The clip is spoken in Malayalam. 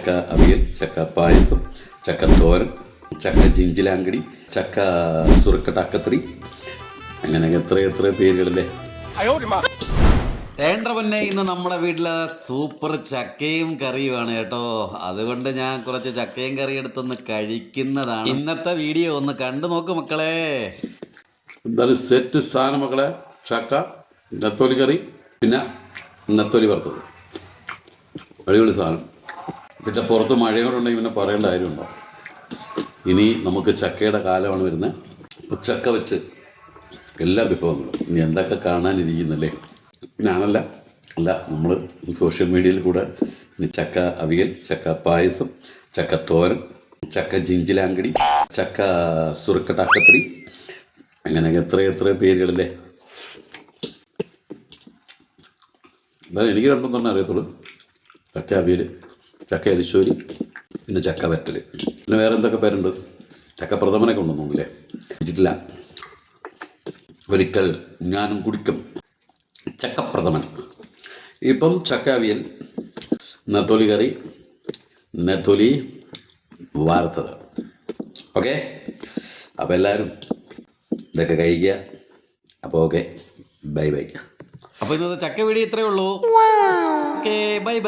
ചക്ക അവിയൽ, ചക്ക പായസം, ചക്ക തോരൻ, ചക്ക ജിഞ്ചിലാങ്കടി, ചക്ക സുറുക്കട്ടക്കത്രി, അങ്ങനെ എത്ര പേരുകളല്ലേ. വേണ്ട പൊന്നെ, ഇന്ന് നമ്മുടെ വീട്ടില് സൂപ്പർ ചക്കയും കറിയുമാണ് കേട്ടോ. അതുകൊണ്ട് ഞാൻ കുറച്ച് ചക്കയും കറി എടുത്തൊന്ന് കഴിക്കുന്നതാണ്. ഇന്നത്തെ വീഡിയോ ഒന്ന് കണ്ടു നോക്ക് മക്കളെ. എന്തായാലും സെറ്റ് സാധനം മക്കളെ. ചക്ക, നെത്തോലി കറി, പിന്നെ നെത്തോലി വറുത്തത്, അടിപൊളി സാധനം. പിന്നെ പുറത്ത് മഴയും കൂടെ ഉണ്ടെങ്കിൽ പിന്നെ പറയേണ്ട കാര്യമുണ്ടോ. ഇനി നമുക്ക് ചക്കയുടെ കാലമാണ് വരുന്നത്. അപ്പോൾ ചക്ക വെച്ച് എല്ലാ വിഭവങ്ങളും ഇനി എന്തൊക്കെ കാണാനിരിക്കുന്നല്ലേ. ഞാനല്ല നമ്മൾ സോഷ്യൽ മീഡിയയിൽ കൂടെ ഇനി ചക്ക അവിയൽ, ചക്ക പായസം, ചക്ക തോരൻ, ചക്ക ജിഞ്ചിലാങ്കടി, ചക്ക സുറുക്കട്ടക്കത്രി, അങ്ങനെ എത്ര പേരുകളല്ലേ. എന്തായാലും എനിക്ക് രണ്ടും തന്നെ അറിയത്തുള്ളൂ. ചക്ക അവിയൽ, ചക്ക അരിശോരി, പിന്നെ ചക്ക വറ്റൽ, പിന്നെ വേറെ എന്തൊക്കെ പേരുണ്ട്. ചക്ക പ്രഥമനൊക്കെ ഉണ്ടെന്നൊന്നുമില്ലേ, വെച്ചിട്ടില്ല. ഒരിക്കൽ ഞാനും കുടിക്കും ചക്കപ്രഥമൻ. ഇപ്പം ചക്ക അവിയൽ, നെത്തോലി കറി, നെത്തോലി വാർത്തത്. ഓക്കെ, അപ്പോൾ എല്ലാവരും ഇതൊക്കെ കഴിക്കുക. അപ്പോൾ ഓക്കെ, ബൈ. അപ്പോൾ ഇന്നത്തെ ചക്ക വീഡിയോ ഇത്രയേ ഉള്ളൂ. Okay, by.